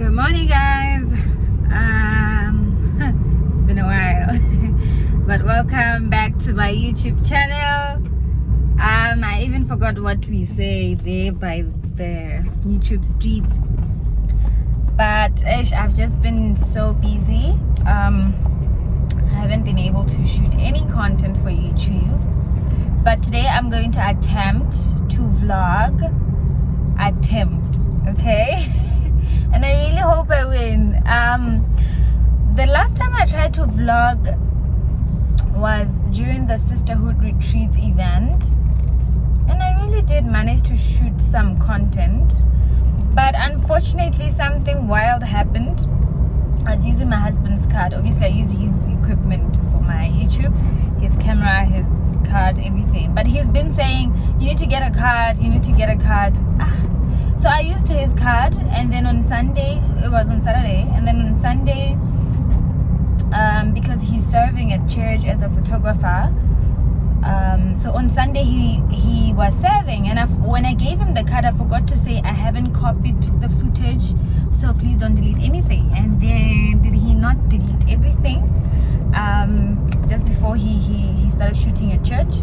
Good morning, guys. It's been a while, but welcome back to my YouTube channel. I even forgot what we say there by the YouTube street, but I've just been so busy. I haven't been able to shoot any content for YouTube, but today I'm going to attempt to vlog. Okay. And I really hope I win. The last time I tried to vlog was during the sisterhood retreat event, and I really did manage to shoot some content, but unfortunately something wild happened. I was using my husband's card. Obviously I use his equipment for my YouTube, his camera, his card, everything, but he's been saying you need to get a card. So I used his card, and then on Sunday, it was on Saturday, and then on Sunday, because he's serving at church as a photographer, so on Sunday he was serving, and when I gave him the card, I forgot to say I haven't copied the footage, so please don't delete anything. And then did he not delete everything just before he started shooting at church?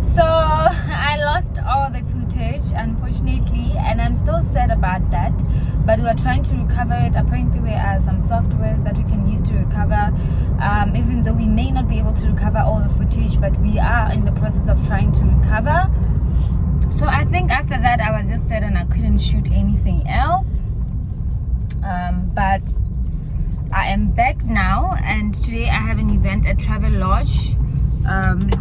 So I lost all the footage, unfortunately, and I'm still sad about that, but we are trying to recover it. Apparently there are some softwares that we can use to recover, even though we may not be able to recover all the footage, but we are in the process of trying to recover. So I think after that I was just sad and I couldn't shoot anything else, but I am back now, and today I have an event at Travel Lodge,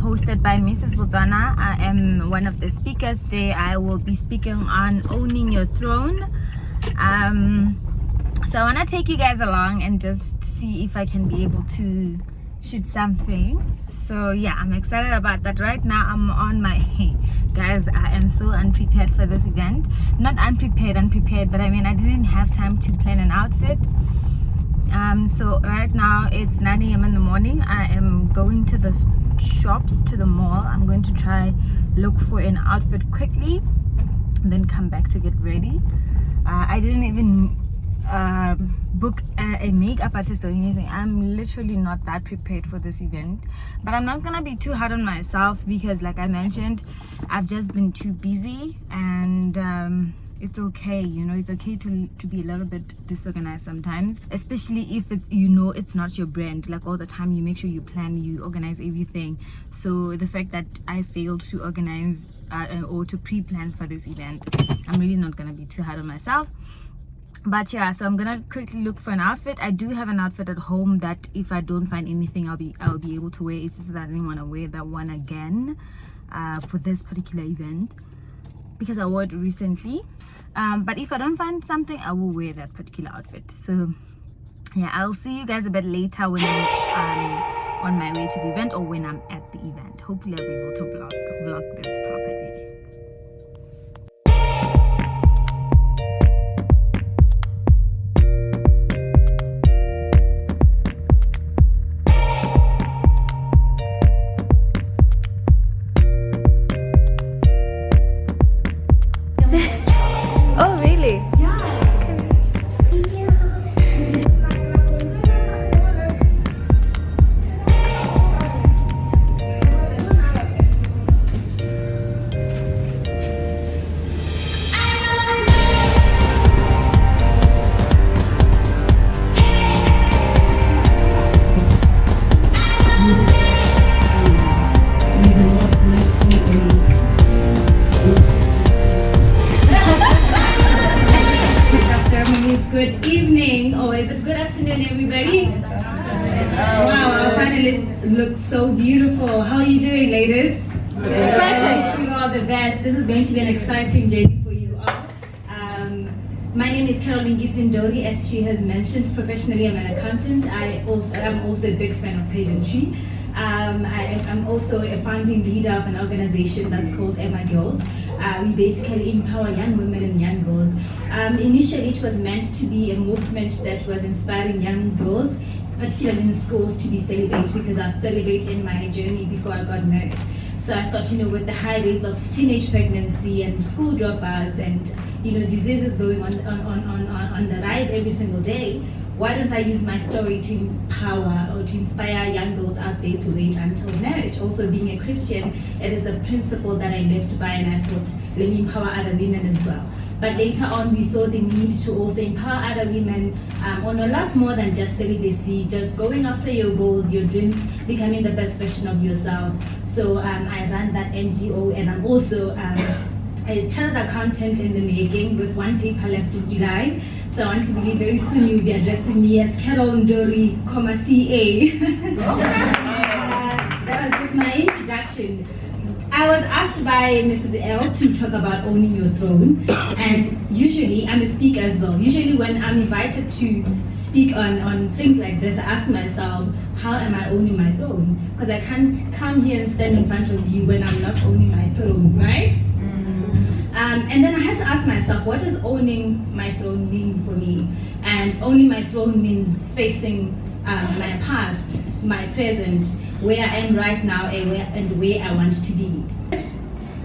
hosted by Mrs. Motswana. I am one of the speakers there. I will be speaking on owning your throne. So I want to take you guys along and just see if I can be able to shoot something. So yeah, I'm excited about that. Right now I'm on my guys, I am so unprepared for this event. Not unprepared, but I mean I didn't have time to plan an outfit. So right now it's 9 a.m. in the morning. I am going to the shops, to the mall. I'm going to try look for an outfit quickly, then come back to get ready. I didn't even book a makeup artist or anything. I'm literally not that prepared for this event, but I'm not gonna be too hard on myself because, like I mentioned, I've just been too busy, and it's okay, you know, it's okay to be a little bit disorganized sometimes, especially if it's not your brand. Like all the time you make sure you plan, you organize everything. So the fact that I failed to organize or to pre-plan for this event, I'm really not gonna be too hard on myself. But yeah, so I'm gonna quickly look for an outfit. I do have an outfit at home that if I don't find anything, I'll be able to wear. It's just that I didn't want to wear that one again for this particular event because I wore it recently. But if I don't find something, I will wear that particular outfit. So yeah, I'll see you guys a bit later when I'm on my way to the event, or when I'm at the event. Hopefully I'll be able to vlog this properly. Oh, really? Yeah. Good evening, or is it good afternoon, everybody? Wow, our finalists look so beautiful. How are you doing, ladies? Excited. I wish you all the best. This is going to be an exciting journey for you all. My name is Carole Ndori. As she has mentioned, professionally I'm an accountant. I'm also a big fan of pageantry. I'm also a founding leader of an organization that's called Emma Girls. We basically empower young women and young girls. Initially, it was meant to be a movement that was inspiring young girls, particularly in schools, to be celibate, because I was celibate in my journey before I got married. So I thought, with the high rates of teenage pregnancy and school dropouts and, diseases going on the rise every single day, why don't I use my story to empower or to inspire young girls out there to wait until marriage? Also, being a Christian, it is a principle that I lived by, and I thought, let me empower other women as well. But later on, we saw the need to also empower other women on a lot more than just celibacy, just going after your goals, your dreams, becoming the best version of yourself. So I run that NGO, and I'm also a chartered accountant in the making with one paper left in July. So I want to believe very soon you'll be addressing me as Carole Ndori, CA. That was just my introduction. I was asked by Mrs. L to talk about owning your throne, and usually I'm a speaker as well. Usually when I'm invited to speak on things like this, I ask myself, how am I owning my throne? Because I can't come here and stand in front of you when I'm not owning my throne, right? And then I had to ask myself, what does owning my throne mean for me? And owning my throne means facing my past, my present, where I am right now, and where I want to be.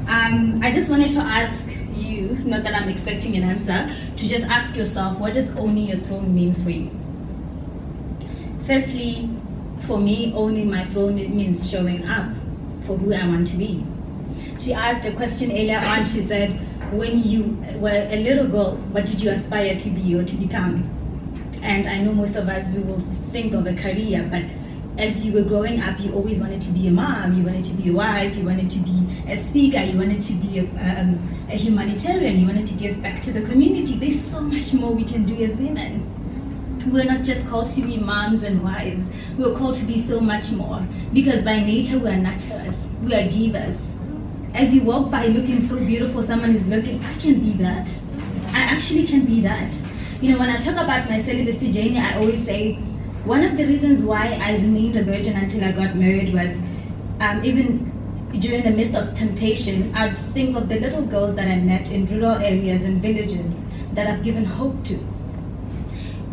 I just wanted to ask you, not that I'm expecting an answer, to just ask yourself, what does owning your throne mean for you? Firstly, for me, owning my throne, it means showing up for who I want to be. She asked a question earlier on. She said, when you were a little girl, what did you aspire to be or to become? And I know most of us, we will think of a career, but as you were growing up, you always wanted to be a mom, you wanted to be a wife, you wanted to be a speaker, you wanted to be a humanitarian, you wanted to give back to the community. There's so much more we can do as women. We're not just called to be moms and wives. We're called to be so much more, because by nature we are nurturers, we are givers. As you walk by looking so beautiful, someone is looking, I can be that. I actually can be that. When I talk about my celibacy journey, I always say, one of the reasons why I remained a virgin until I got married was even during the midst of temptation, I'd think of the little girls that I met in rural areas and villages that I've given hope to.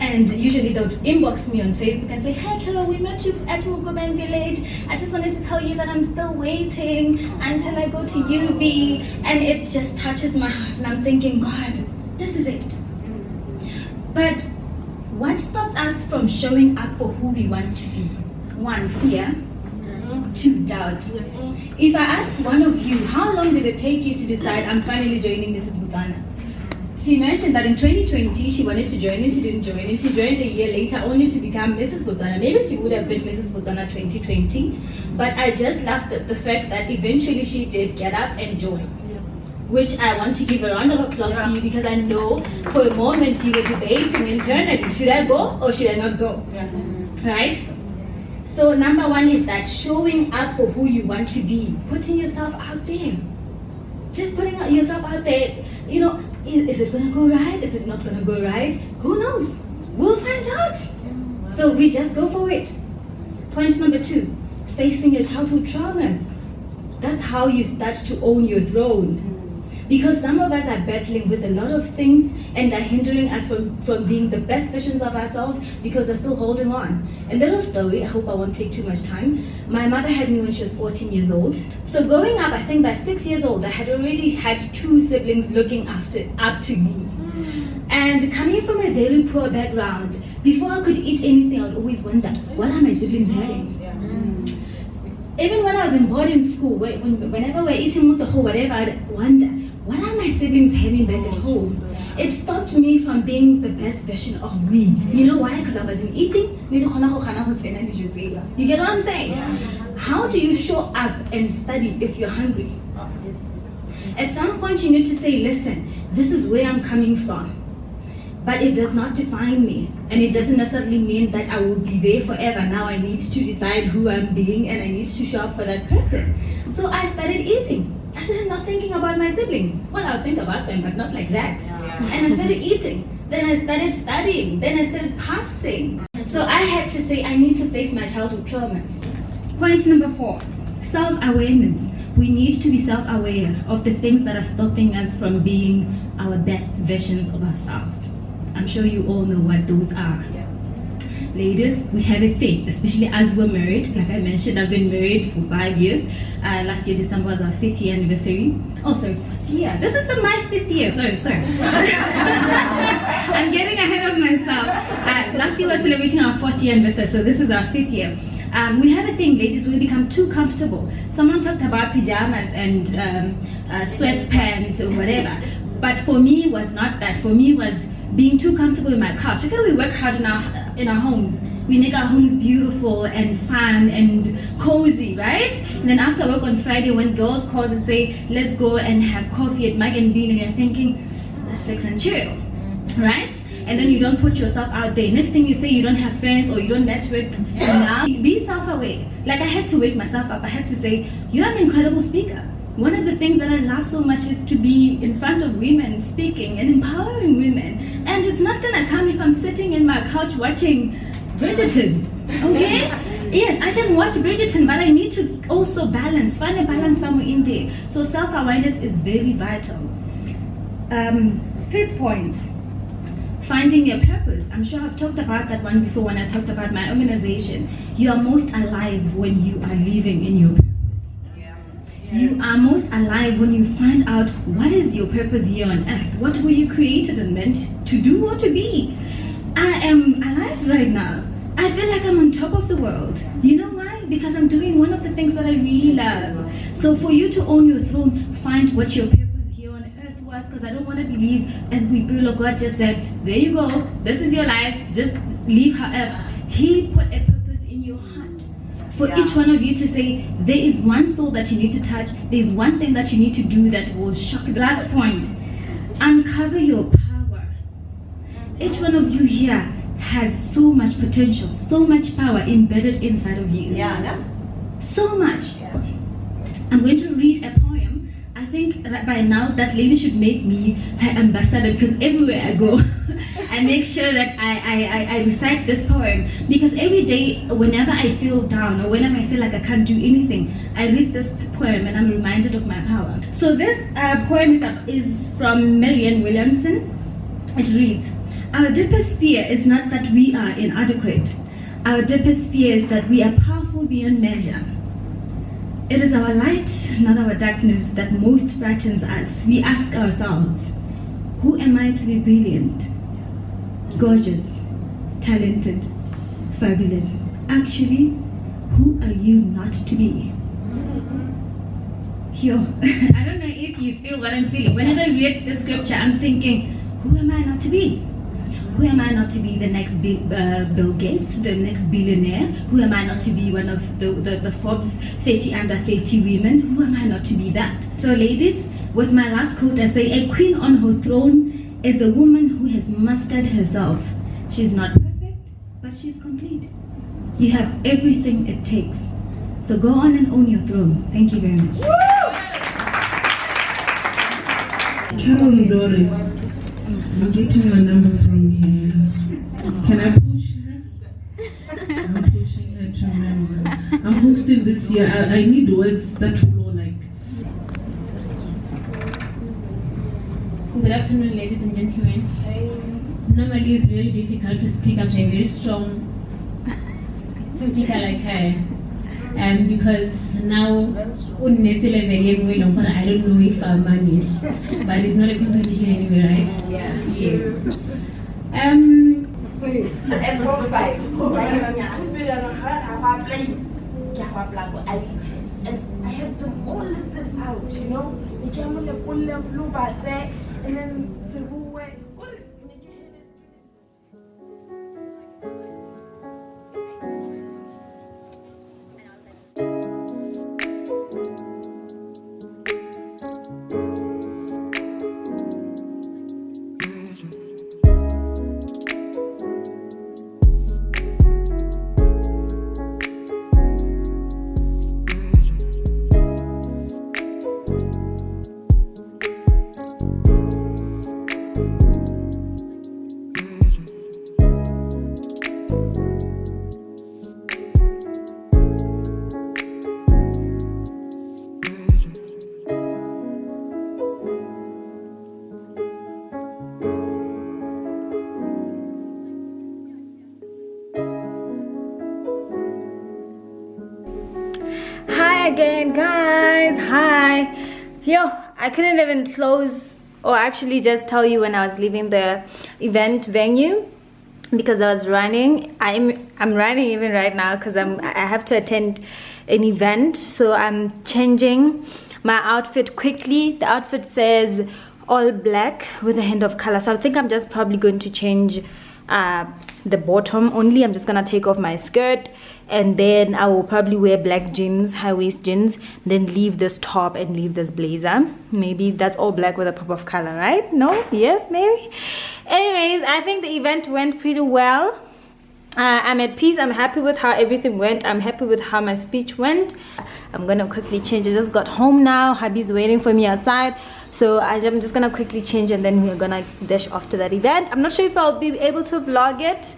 And usually they would inbox me on Facebook and say, hey Carole, we met you at Mugoben village. I just wanted to tell you that I'm still waiting until I go to UB. And it just touches my heart, and I'm thinking, God, this is it. But what stops us from showing up for who we want to be? 1, fear. 2, doubt. If I ask one of you, how long did it take you to decide I'm finally joining Mrs. Motswana? She mentioned that in 2020 she wanted to join and she didn't join, and she joined a year later only to become Mrs. Motswana. Maybe she would have been Mrs. Motswana 2020, but I just laughed at the fact that eventually she did get up and join. Which I want to give a round of applause to you, because I know for a moment you were debating internally, should I go or should I not go? Right? So number 1 is that showing up for who you want to be, putting yourself out there. Just putting yourself out there, is it gonna go right? Is it not gonna go right? Who knows? We'll find out. So we just go for it. Point number 2, facing your childhood traumas. That's how you start to own your throne. Because some of us are battling with a lot of things and are hindering us from being the best versions of ourselves because we're still holding on. A little story, I hope I won't take too much time. My mother had me when she was 14 years old. So growing up, I think by 6 years old, I had already had 2 siblings looking up to me. And coming from a very poor background, before I could eat anything, I would always wonder, what are my siblings having? Even when I was in boarding school, whenever we're eating mutho or whatever, I'd wonder, what are my siblings having back at home? It stopped me from being the best version of me. You know why? Because I wasn't eating. You get what I'm saying? How do you show up and study if you're hungry? At some point you need to say, listen, this is where I'm coming from. But it does not define me, and it doesn't necessarily mean that I will be there forever. Now I need to decide who I'm being, and I need to show up for that person. So I started eating. I started not thinking about my siblings. Well, I'll think about them, but not like that. And I started eating. Then I started studying. Then I started passing. So I had to say, I need to face my childhood traumas. Point number 4, self-awareness. We need to be self-aware of the things that are stopping us from being our best versions of ourselves. I'm sure you all know what those are. ladies, we have a thing, especially as we're married. Like I mentioned, I've been married for 5 years. Last year December was our 5th year anniversary. Oh, sorry, 4th year. This is my 5th year. Sorry. I'm getting ahead of myself. Last year we were celebrating our 4th year anniversary, so this is our 5th year. We have a thing, ladies, we become too comfortable. Someone talked about pajamas and sweatpants or whatever, but for me it was not that. For me it was being too comfortable in my couch. Okay, we work hard in our homes. We make our homes beautiful and fun and cozy, right? And then after work on Friday, when girls call and say, let's go and have coffee at Mug and Bean, and you're thinking, Netflix and chill, right? And then you don't put yourself out there. Next thing you say, you don't have friends or you don't network enough. Be self-aware. Like I had to wake myself up. I had to say, you're an incredible speaker. One of the things that I love so much is to be in front of women, speaking and empowering women. And it's not gonna come if I'm sitting in my couch watching Bridgerton, okay? Yes, I can watch Bridgerton, but I need to also balance, find a balance somewhere in there. So self-awareness is very vital. 5th point. Finding your purpose. I'm sure I've talked about that one before when I talked about my organization. You are most alive when you are living in your purpose. You are most alive when you find out what is your purpose here on earth. What were you created and meant to do or to be? I am alive right now. I feel like I'm on top of the world. You know why? Because I'm doing one of the things that I really love. So for you to own your throne, find what your purpose was, because I don't want to believe, as we Bull God just said, there you go, this is your life, just live however. He put a purpose in your heart for each one of you to say, there is one soul that you need to touch, there is one thing that you need to do that will shock. The last point, uncover your power. Each one of you here has so much potential, so much power embedded inside of you. So much. I'm going to read a poem. I think that by now that lady should make me her ambassador, because everywhere I go I make sure that I recite this poem, because every day whenever I feel down or whenever I feel like I can't do anything, I read this poem and I'm reminded of my power. So this poem is from Marianne Williamson. It reads, our deepest fear is not that we are inadequate. Our deepest fear is that we are powerful beyond measure. It is our light, not our darkness, that most frightens us. We ask ourselves, who am I to be brilliant, gorgeous, talented, fabulous? Actually, who are you not to be? Yo, I don't know if you feel what I'm feeling. Whenever I read the scripture, I'm thinking, who am I not to be? Who am I not to be the next Bill Gates, the next billionaire? Who am I not to be one of the Forbes 30 under 30 women? Who am I not to be that? So ladies, with my last quote, I say, a queen on her throne is a woman who has mastered herself. She's not perfect, but she's complete. You have everything it takes. So go on and own your throne. Thank you very much. Carole Ndori, I'm getting your number from here. Can I push her? I'm pushing her to remember. I'm hosting this year. I need words that flow like. Good afternoon, ladies and gentlemen. Normally it's very difficult to speak after a very strong speaker like her. Because now I don't know if I'll manage, but it's not a competition anyway, right? Yes. And I have them all listed out, you know. And then again, guys. Hi. Yo, I couldn't even close or actually just tell you when I was leaving the event venue because I was running. I'm running even right now because I have to attend an event, so I'm changing my outfit quickly. The outfit says all black with a hint of color, so I think I'm just probably going to change the bottom only. I'm just gonna take off my skirt, and then I will probably wear black jeans, high waist jeans, then leave this top and leave this blazer. Maybe that's all black with a pop of color, right? No? Yes, maybe. Anyways, I think the event went pretty well. I'm at peace. I'm happy with how everything went. I'm happy with how my speech went. I'm gonna quickly change. I just got home now. Hubby's waiting for me outside, so I'm just gonna quickly change and then we're gonna dash off to that event. I'm not sure if I'll be able to vlog it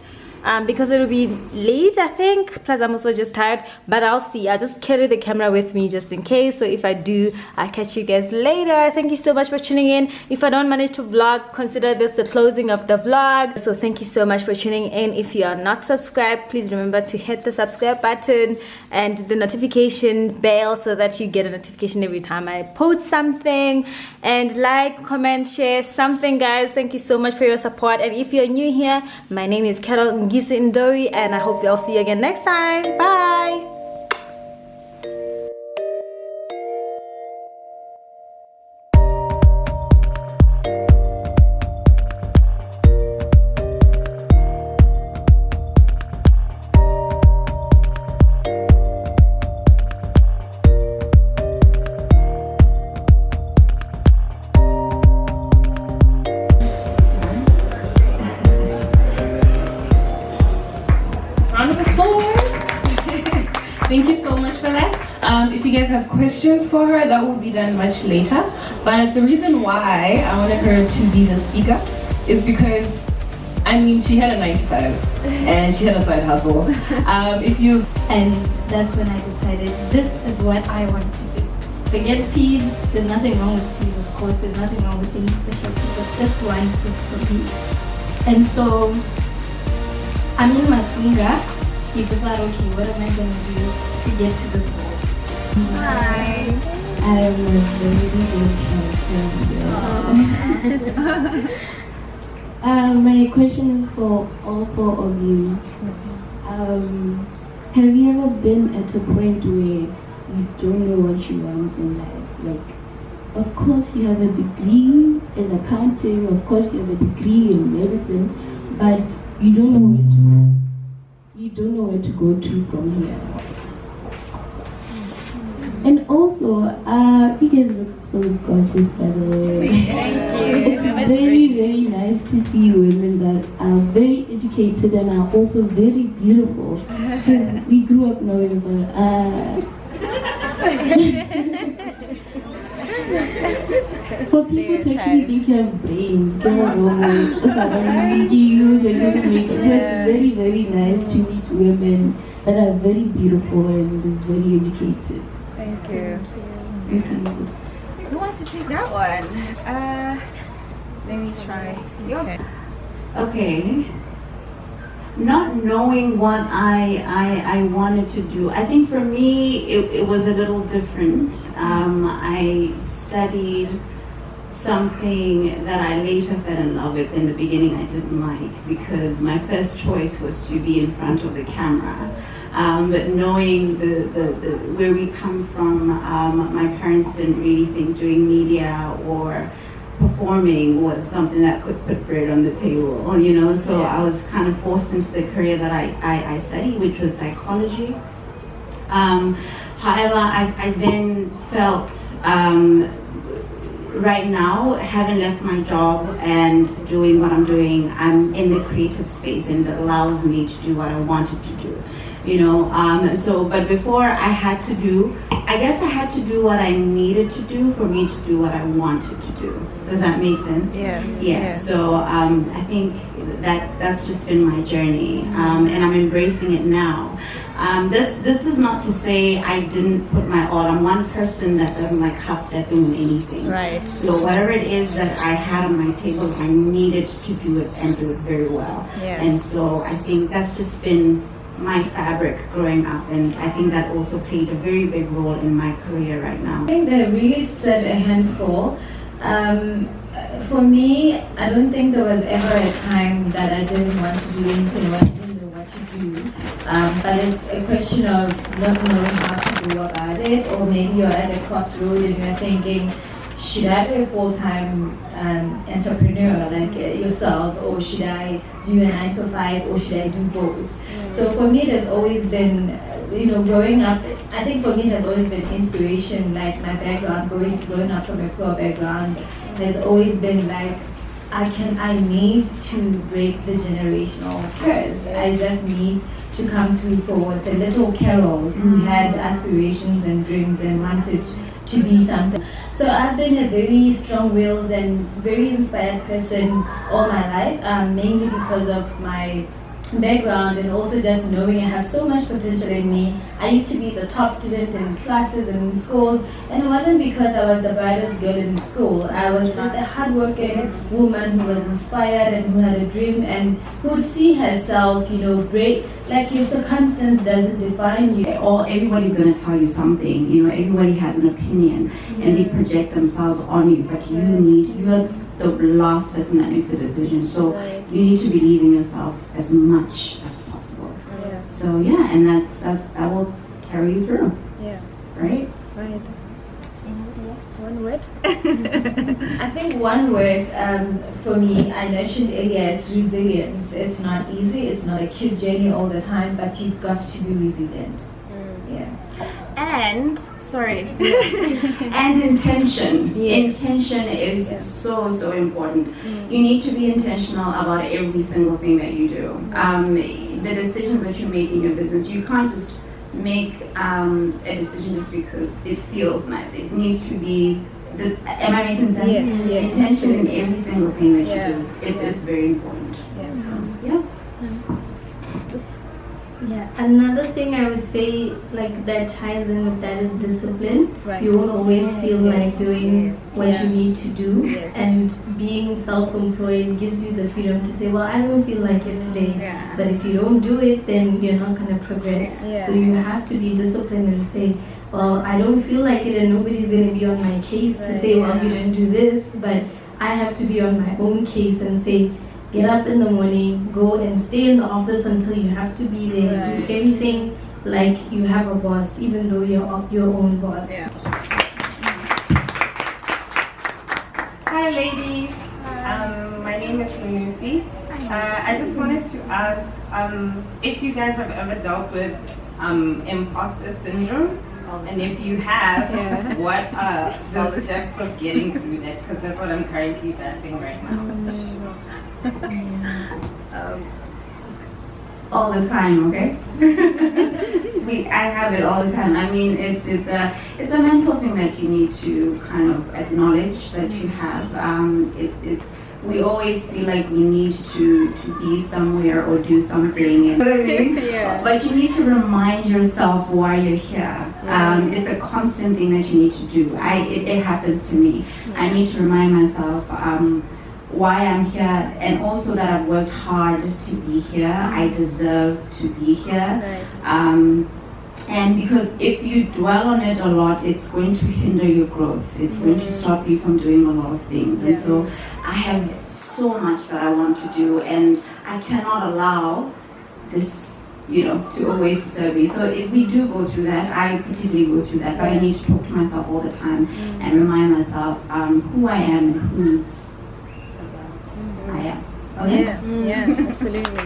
because it'll be late, I think. Plus I'm also just tired, but I'll see. I'll just carry the camera with me just in case. So if I do, I'll catch you guys later. Thank you so much for tuning in. If I don't manage to vlog, consider this the closing of the vlog. So thank you so much for tuning in. If you are not subscribed, please remember to hit the subscribe button and the notification bell so that you get a notification every time I post something. And like, comment, share something, guys. Thank you so much for your support. And if you're new here, my name is Carole Ndori, and I hope I'll see you again next time. Bye. Thank you so much for that. If you guys have questions for her, that will be done much later. But the reason why I wanted her to be the speaker is because, I mean, she had a 9-to-5 and she had a side hustle. And that's when I decided this is what I want to do. Forget peas, there's nothing wrong with peas, of course, there's nothing wrong with any specialty, but this one is for me. And so, I'm in Masunga. He was like, okay, what am I going to do to get to this goal? Hi. I'm a very good My question is for all four of you. Have you ever been at a point where you don't know what you want in life? Like, of course you have a degree in accounting, of course you have a degree in medicine, but you don't know where to go. You don't know where to go to from here. And also, you guys look so gorgeous, by the way. Thank you. It's very, very nice to see women that are very educated and are also very beautiful. Because we grew up knowing for people to actually think you have brains, they are wrong. You use and just make it. So it's very, very nice to meet women that are very beautiful and very educated. Thank you. Who wants to take that one? Let me try. Okay. Not knowing what I wanted to do. I think for me, it was a little different. I studied something that I later fell in love with. In the beginning, I didn't like because my first choice was to be in front of the camera. But knowing the where we come from, my parents didn't really think doing media or performing was something that could put bread on the table, you know, so I was kind of forced into the career that I studied, which was psychology. However, I then felt right now, having left my job and doing what I'm doing, I'm in the creative space and it allows me to do what I wanted to do. You know, but before I had to do what I needed to do for me to do what I wanted to do. Does that make sense? Yeah. So I think that's just been my journey, and I'm embracing it now. This is not to say I didn't put my all. I'm one person that doesn't like half-stepping with anything. Right. So whatever it is that I had on my table, I needed to do it and do it very well. Yeah. And so I think that's just been my fabric growing up, and I think that also played a very big role in my career right now. I think they really set a handful. For me, I don't think there was ever a time that I didn't want to do anything or I didn't know what to do. But it's a question of not knowing how to go about it, or maybe you're at a crossroad and you're thinking, should I be a full-time entrepreneur like yourself, or should I do a 9 to 5, or should I do both? So for me, it has always been, growing up, I think for me it has always been inspiration. Like my background, growing up from a poor background, has always been like, I need to break the generational curse. I just need to come through for the little Carole who had aspirations and dreams and wanted to be something. So I've been a very strong-willed and very inspired person all my life, mainly because of my background and also just knowing I have so much potential in me. I used to be the top student in classes and in schools, and it wasn't because I was the brightest girl in school. I was just a hardworking woman who was inspired and who had a dream and who would see herself, break, like your circumstance doesn't define you. Or everybody's going to tell you something, everybody has an opinion and they project themselves on you, but you're the last person that makes the decision. So you need to believe in yourself as much as possible. So and that will carry you through. Right. One word? I think one word for me, I mentioned earlier, it's resilience. It's not easy, it's not a cute journey all the time, but you've got to be resilient. And and intention. Intention is so important. You need to be intentional about every single thing that you do. The decisions that you make in your business, you can't just make a decision just because it feels nice. It needs to be. Am I making sense? Yes. Intention in every single thing that you do. It's very important. Yeah, another thing I would say that ties in with that is discipline. Right. You won't always feel like doing what you need to do, and being self-employed gives you the freedom to say, well, I don't feel like it today, but if you don't do it, then you're not going to progress. So you have to be disciplined and say, well, I don't feel like it, and nobody's going to be on my case to say, well, you didn't do this, but I have to be on my own case and say, get up in the morning, go and stay in the office until you have to be there. Do everything like you have a boss, even though you're your own boss. Hi ladies, my name is Lucy. I just wanted to ask if you guys have ever dealt with imposter syndrome, and if you have, what are the steps of getting through that? Because that's what I'm currently battling right now. All the time, okay? I have it all the time. I mean, it's a mental thing that you need to kind of acknowledge that you have. We always feel like we need to be somewhere or do something. You know what I mean? But you need to remind yourself why you're here. It's a constant thing that you need to do. It happens to me. I need to remind myself why I'm here, and also that I've worked hard to be here. I deserve to be here. And because if you dwell on it a lot, it's going to hinder your growth. It's going to stop you from doing a lot of things. And so I have so much that I want to do, and I cannot allow this, to always serve me. So we do go through that. I particularly go through that, but I need to talk to myself all the time and remind myself who I am and whose I am. Okay? Absolutely.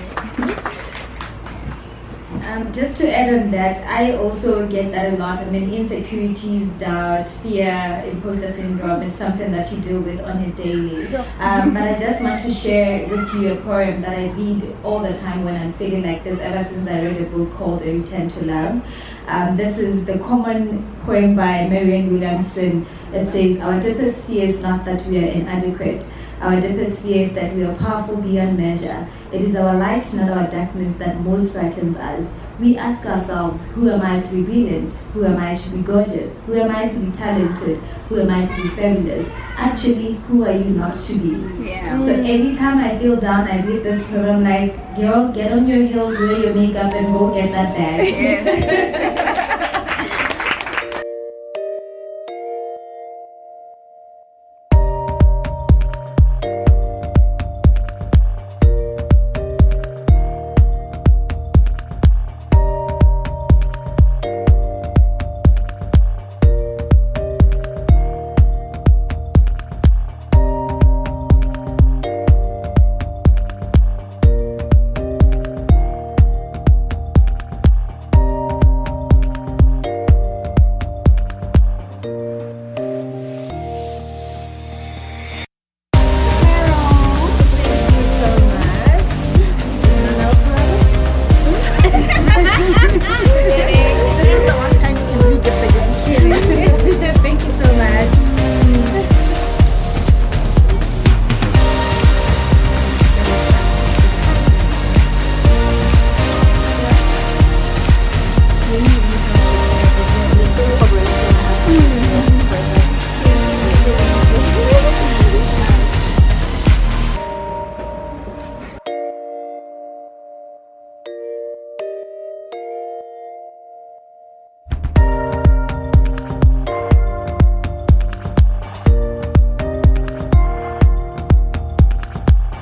Just to add on that, I also get that a lot. I mean, insecurities, doubt, fear, imposter syndrome, it's something that you deal with on a daily. But I just want to share with you a poem that I read all the time when I'm feeling like this, ever since I read a book called A Return to Love. This is the common poem by Marianne Williamson that says, our deepest fear is not that we are inadequate. Our deepest fear is that we are powerful beyond measure. It is our light, not our darkness, that most frightens us. we ask ourselves, who am I to be brilliant? Who am I to be gorgeous? Who am I to be talented? Who am I to be fabulous? Actually, who are you not to be? Yeah. So every time I feel down, I read this poem like, girl, get on your heels, wear your makeup, and go get that bag.